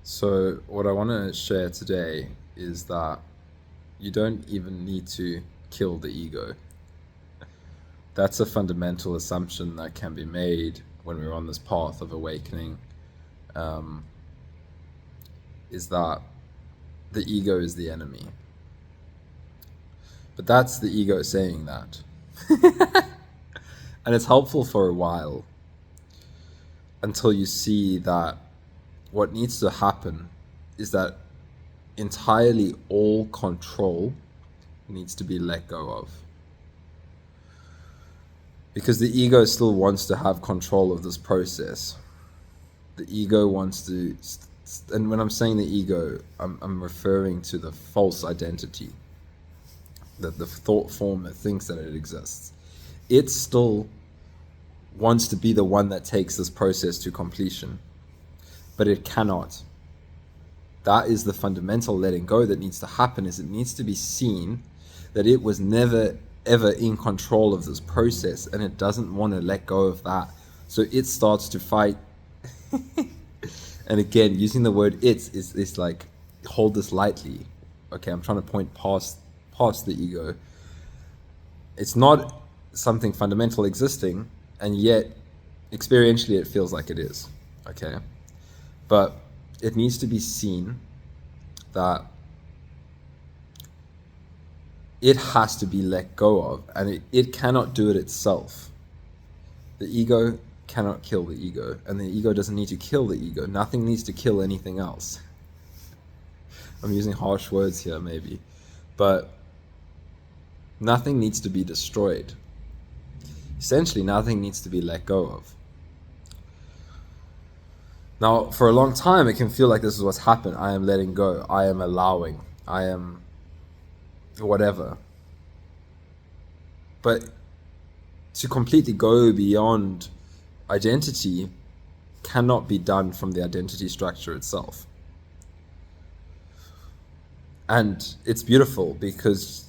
So, what I want to share today is that you don't even need to kill the ego. That's a fundamental assumption that can be made when we're on this path of awakening, um, is that the ego is the enemy. But that's the ego saying that. And it's helpful for a while until you see that what needs to happen is that entirely all control needs to be let go of. Because the ego still wants to have control of this process. The ego wants to, and when I'm saying the ego, I'm referring to the false identity, that the thought form that thinks that it exists. It still wants to be the one that takes this process to completion, but it cannot. That is the fundamental letting go that needs to happen. Is it needs to be seen that it was never ever in control of this process, and it doesn't want to let go of that, so it starts to fight. And again, using the word "it" is like, hold this lightly. Okay, I'm trying to point past the ego. It's not something fundamental existing, and yet experientially it feels like it is. Okay, but it needs to be seen that it has to be let go of, and it cannot do it itself. The ego cannot kill the ego, and the ego doesn't need to kill the ego. Nothing needs to kill anything else. I'm using harsh words here maybe, but nothing needs to be destroyed. Essentially, nothing needs to be let go of. Now, for a long time, it can feel like this is what's happened. I am letting go. I am allowing. I am whatever. But to completely go beyond identity cannot be done from the identity structure itself. And it's beautiful because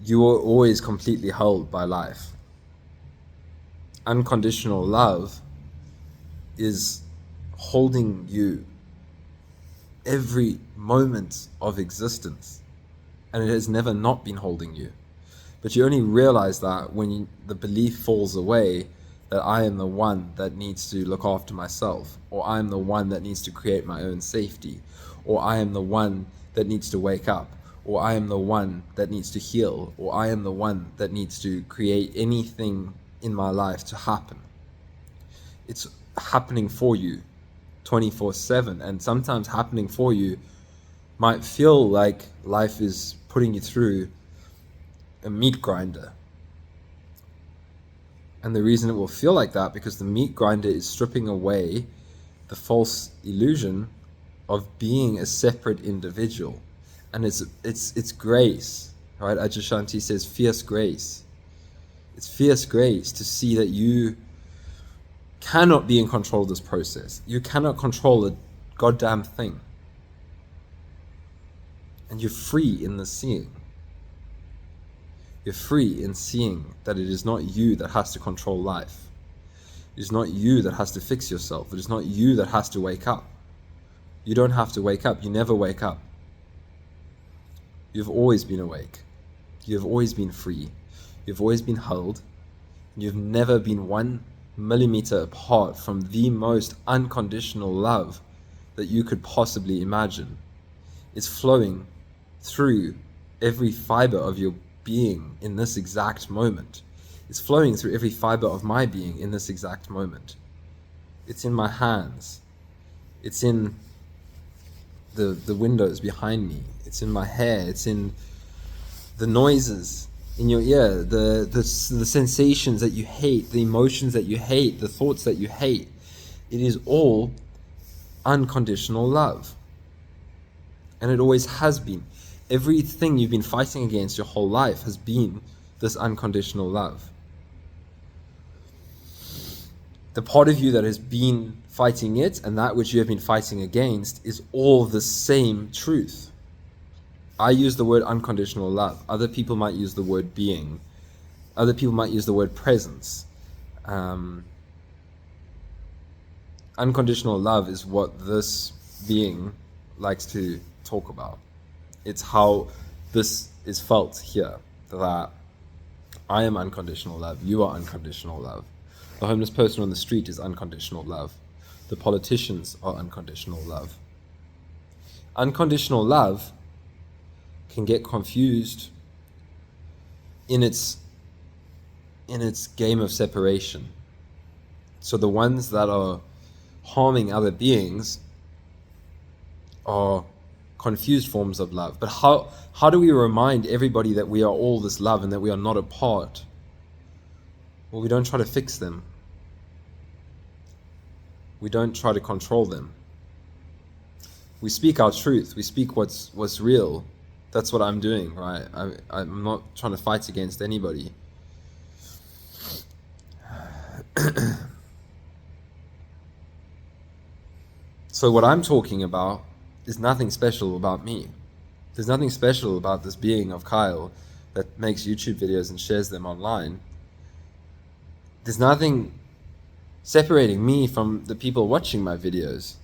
you are always completely held by life. Unconditional love is holding you every moment of existence, and it has never not been holding you. But you only realize that when the belief falls away that I am the one that needs to look after myself, or I am the one that needs to create my own safety, or I am the one that needs to wake up, or I am the one that needs to heal, or I am the one that needs to create anything in my life to happen. It's happening for you 24/7, and sometimes happening for you might feel like life is putting you through a meat grinder. And the reason it will feel like that, because the meat grinder is stripping away the false illusion of being a separate individual. And it's grace, right? Ajashanti says fierce grace. It's fierce grace to see that you cannot be in control of this process. You cannot control a goddamn thing. And you're free in the seeing. You're free in seeing that it is not you that has to control life. It is not you that has to fix yourself. It is not you that has to wake up. You don't have to wake up. You never wake up. You've always been awake. You've always been free. You've always been held. You've never been 1 millimeter apart from the most unconditional love that you could possibly imagine. It's flowing through every fiber of your being in this exact moment. It's flowing through every fiber of my being in this exact moment. It's in my hands. It's in the windows behind me. It's in my hair. It's in the noises in your ear, the sensations that you hate, the emotions that you hate, the thoughts that you hate. It is all unconditional love. And it always has been. Everything you've been fighting against your whole life has been this unconditional love. The part of you that has been fighting it and that which you have been fighting against is all the same truth. I use the word unconditional love. Other people might use the word being. Other people might use the word presence. Unconditional love is what this being likes to talk about. It's how this is felt here, that I am unconditional love, you are unconditional love. The homeless person on the street is unconditional love. The politicians are unconditional love. Unconditional love can get confused in its game of separation. So the ones that are harming other beings are confused forms of love. But how do we remind everybody that we are all this love and that we are not a part? Well, we don't try to fix them. We don't try to control them. We speak our truth. We speak what's real. That's what I'm doing, right? I'm not trying to fight against anybody. So what I'm talking about is nothing special about me. There's nothing special about this being of Kyle that makes YouTube videos and shares them online. There's nothing separating me from the people watching my videos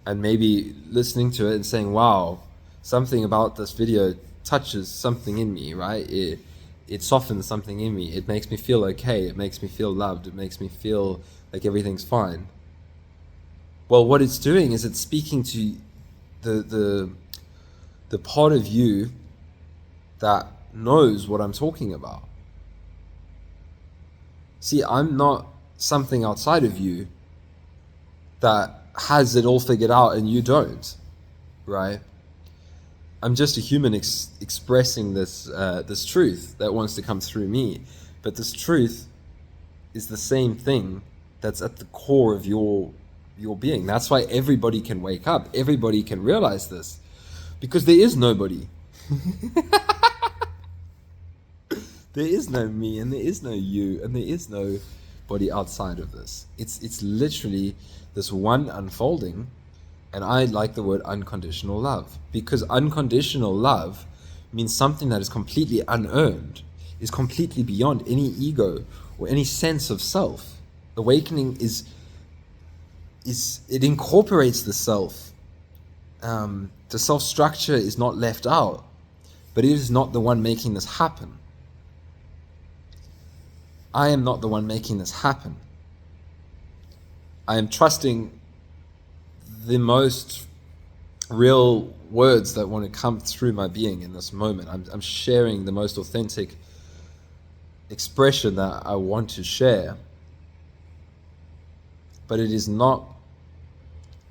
and maybe listening to it and saying, wow, something about this video touches something in me, right? It softens something in me. It makes me feel okay. It makes me feel loved. It makes me feel like everything's fine. Well, what it's doing is it's speaking to the part of you that knows what I'm talking about. See, I'm not something outside of you that has it all figured out and you don't, right? I'm just a human expressing this truth that wants to come through me. But this truth is the same thing that's at the core of your being. That's why everybody can wake up. Everybody can realize this. Because there is nobody. There is no me, and there is no you, and there is nobody outside of this. It's literally this one unfolding. And I like the word unconditional love, because unconditional love means something that is completely unearned, is completely beyond any ego or any sense of self. Awakening is it incorporates the self. The self structure is not left out, but it is not the one making this happen. I am not the one making this happen. I am trusting the most real words that want to come through my being in this moment. I'm sharing the most authentic expression that I want to share. But it is not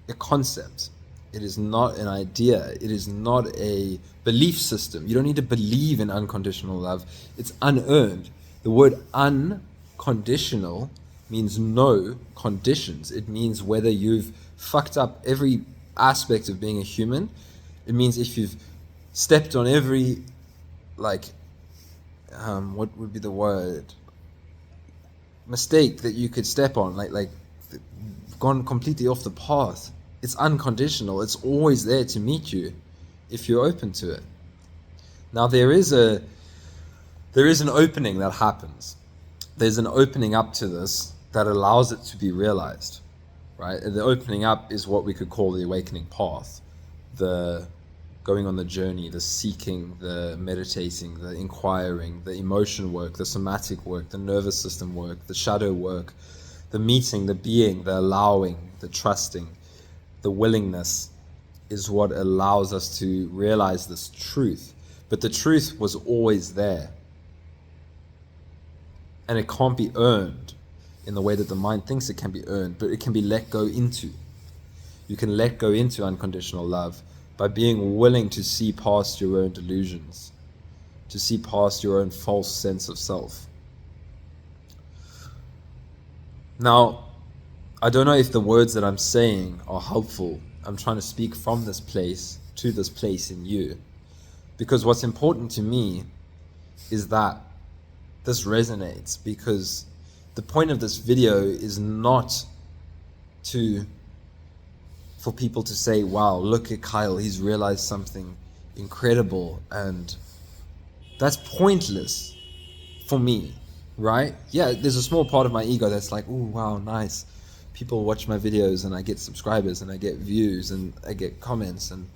a concept. It is not an idea. It is not a belief system. You don't need to believe in unconditional love. It's unearned. The word unconditional means no conditions. It means whether you've fucked up every aspect of being a human. It means if you've stepped on every, what would be the word? Mistake that you could step on, like gone completely off the path. It's unconditional. It's always there to meet you if you're open to it. Now there is an opening that happens. There's an opening up to this that allows it to be realized, right? And the opening up is what we could call the awakening path, the going on the journey, the seeking, the meditating, the inquiring, the emotion work, the somatic work, the nervous system work, the shadow work, the meeting, the being, the allowing, the trusting, the willingness is what allows us to realize this truth. But the truth was always there. And it can't be earned in the way that the mind thinks it can be earned, but it can be let go into. You can let go into unconditional love by being willing to see past your own delusions, to see past your own false sense of self. Now, I don't know if the words that I'm saying are helpful. I'm trying to speak from this place to this place in you. Because what's important to me is that this resonates, because the point of this video is not for people to say, wow, look at Kyle, he's realized something incredible, and that's pointless for me, right? Yeah, there's a small part of my ego that's like, oh, wow, nice. people watch my videos and I get subscribers and I get views and I get comments, and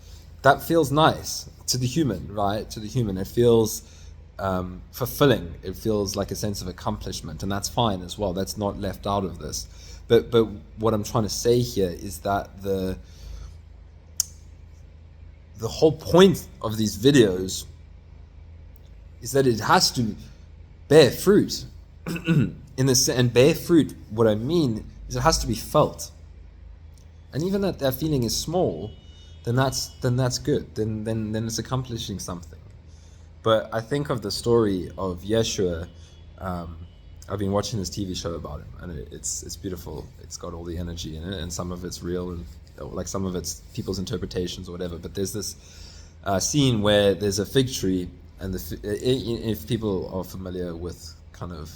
that feels nice to the human, right? To the human, it feels fulfilling. It feels like a sense of accomplishment, and that's fine as well. That's not left out of this. But what I'm trying to say here is that the whole point of these videos is that it has to bear fruit. And bear fruit, what I mean is it has to be felt. And even that feeling is small, then that's good. Then it's accomplishing something. But I think of the story of Yeshua. I've been watching this TV show about him, and it's beautiful. It's got all the energy in it, and some of it's real, and like some of it's people's interpretations or whatever. But there's this scene where there's a fig tree, and if people are familiar with kind of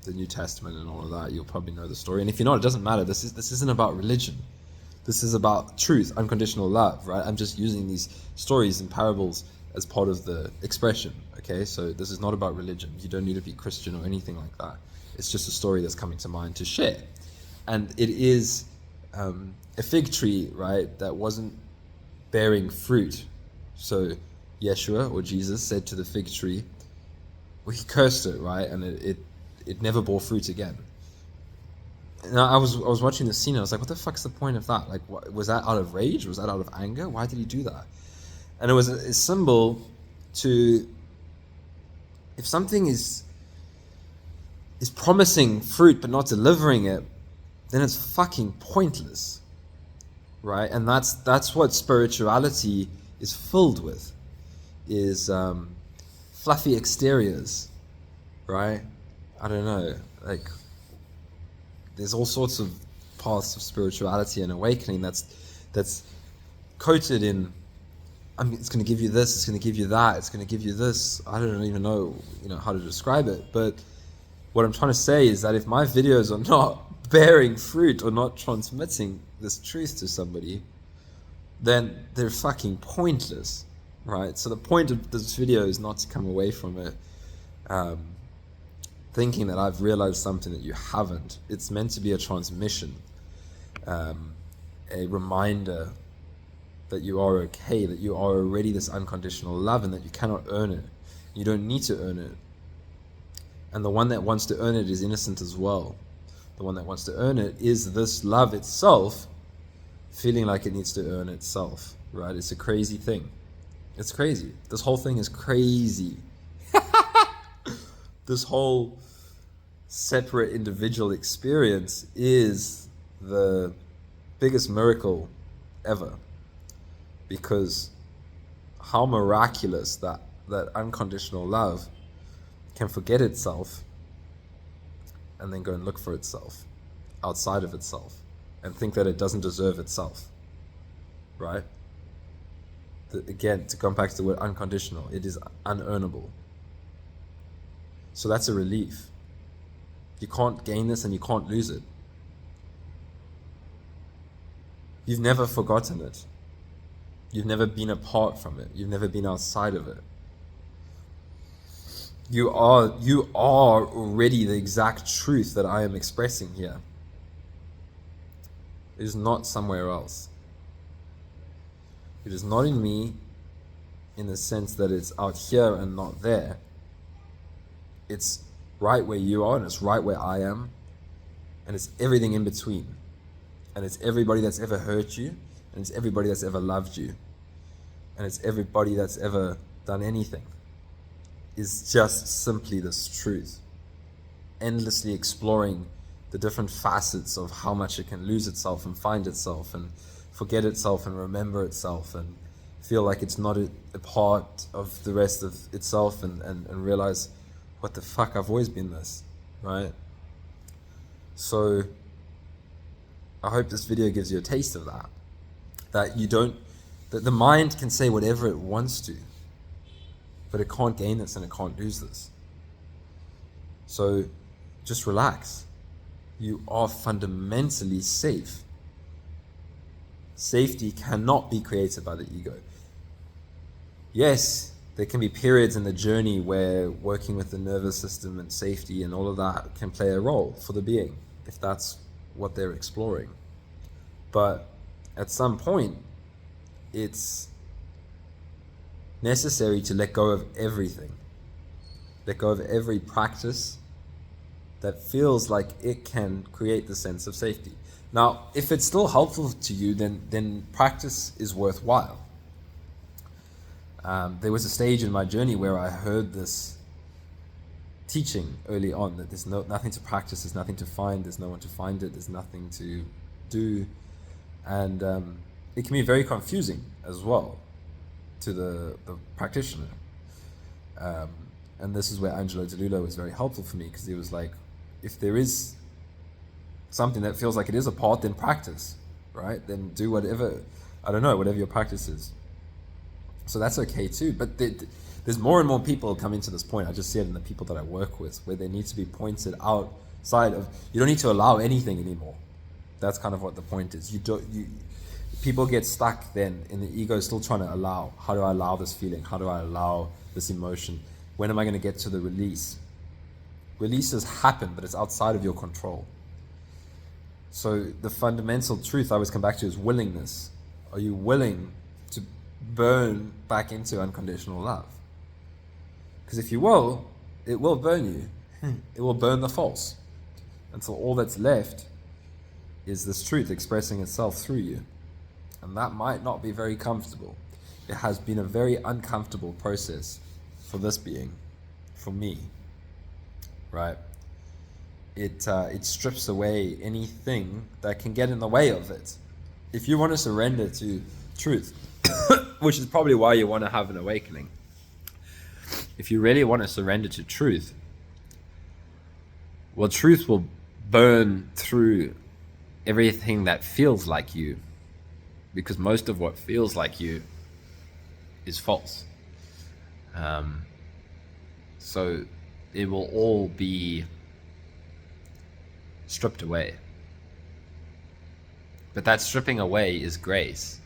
the New Testament and all of that, you'll probably know the story. And if you're not, it doesn't matter. This isn't about religion. This is about truth, unconditional love, right? I'm just using these stories and parables as part of the expression, okay? So this is not about religion. You don't need to be Christian or anything like that. It's just a story that's coming to mind to share. And it is a fig tree, right, that wasn't bearing fruit. So Yeshua, or Jesus, said to the fig tree, well, he cursed it, right? And it never bore fruit again. And I was watching the scene, and I was like, what the fuck's the point of that? Like, was that out of rage? Was that out of anger? Why did he do that? And it was a symbol to, if something is promising fruit but not delivering it, then it's fucking pointless, right? And that's what spirituality is filled with, is fluffy exteriors, right? I don't know, like, there's all sorts of paths of spirituality and awakening that's coated in, I mean, it's going to give you this, it's going to give you that, it's going to give you this. I don't even know, how to describe it. But what I'm trying to say is that if my videos are not bearing fruit or not transmitting this truth to somebody, then they're fucking pointless, right? So the point of this video is not to come away from it thinking that I've realized something that you haven't. It's meant to be a transmission, a reminder that you are okay, that you are already this unconditional love, and that you cannot earn it. You don't need to earn it. And the one that wants to earn it is innocent as well. The one that wants to earn it is this love itself, feeling like it needs to earn itself, right? It's a crazy thing. It's crazy. This whole thing is crazy. This whole separate individual experience is the biggest miracle ever. Because how miraculous that unconditional love can forget itself and then go and look for itself outside of itself and think that it doesn't deserve itself, right? Again, to come back to the word unconditional, it is unearnable. So that's a relief. You can't gain this and you can't lose it. You've never forgotten it. You've never been apart from it. You've never been outside of it. You are already the exact truth that I am expressing here. It is not somewhere else. It is not in me in the sense that it's out here and not there. It's right where you are, and it's right where I am, and it's everything in between. And it's everybody that's ever hurt you, and it's everybody that's ever loved you, and it's everybody that's ever done anything. Is just simply this truth, endlessly exploring the different facets of how much it can lose itself and find itself and forget itself and remember itself and feel like it's not a part of the rest of itself, and realize, what the fuck, I've always been this, right? So I hope this video gives you a taste of that. That the mind can say whatever it wants to, but it can't gain this and it can't lose this. So just relax. You are fundamentally safe. Safety cannot be created by the ego. Yes, there can be periods in the journey where working with the nervous system and safety and all of that can play a role for the being, if that's what they're exploring. But at some point, it's necessary to let go of everything. Let go of every practice that feels like it can create the sense of safety. Now, if it's still helpful to you, then practice is worthwhile. There was a stage in my journey where I heard this teaching early on that there's nothing to practice, there's nothing to find, there's no one to find it, there's nothing to do. And it can be very confusing as well to the practitioner. And this is where Angelo Dilullo was very helpful for me, because he was like, if there is something that feels like it is a path, then practice, right? Then do whatever, whatever your practice is. So that's okay too. But there's more and more people coming to this point. I just see it in the people that I work with, where they need to be pointed outside of, you don't need to allow anything anymore. That's kind of what the point is. People get stuck then in the ego, still trying to allow. How do I allow this feeling? How do I allow this emotion? When am I going to get to the release? Releases happen, but it's outside of your control. So the fundamental truth I always come back to is willingness. Are you willing to burn back into unconditional love? Because if you will, it will burn you. It will burn the false until all that's left is this truth expressing itself through you. And that might not be very comfortable. It has been a very uncomfortable process for this being, for me, right? It strips away anything that can get in the way of it. If you want to surrender to truth, which is probably why you want to have an awakening, if you really want to surrender to truth, well, truth will burn through everything that feels like you, because most of what feels like you is false. So it will all be stripped away. But that stripping away is grace.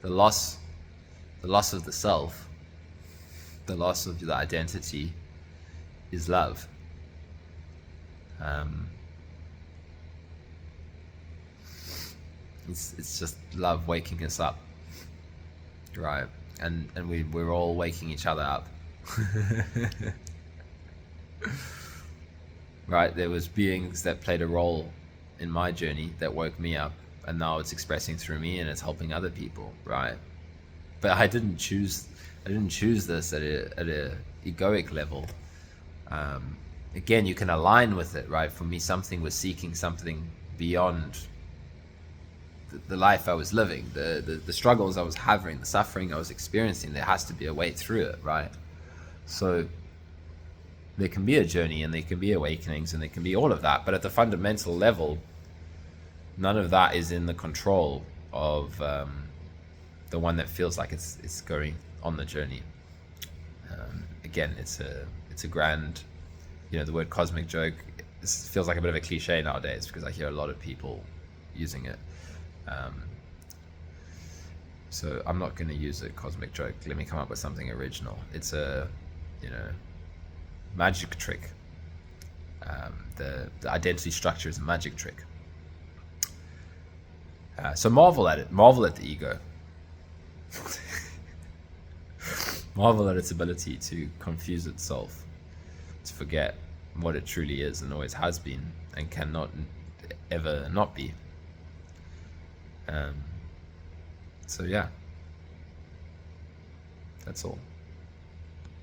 The loss of the self, the loss of the identity, is love. It's just love waking us up, right? And we're all waking each other up. Right? There was beings that played a role in my journey that woke me up, and now it's expressing through me and it's helping other people, right? But I didn't choose this at a egoic level. Again, you can align with it, right? For me, something was seeking something beyond the life I was living, the struggles I was having, the suffering I was experiencing. There has to be a way through it, right? So there can be a journey, and there can be awakenings, and there can be all of that. But at the fundamental level, none of that is in the control of the one that feels like it's going on the journey. Again, it's a grand, the word cosmic joke feels like a bit of a cliche nowadays, because I hear a lot of people using it. So I'm not going to use a cosmic joke. Let me come up with something original. It's a, magic trick. The identity structure is a magic trick. So marvel at it. Marvel at the ego. Marvel at its ability to confuse itself, to forget what it truly is and always has been, and cannot ever not be. So yeah, that's all.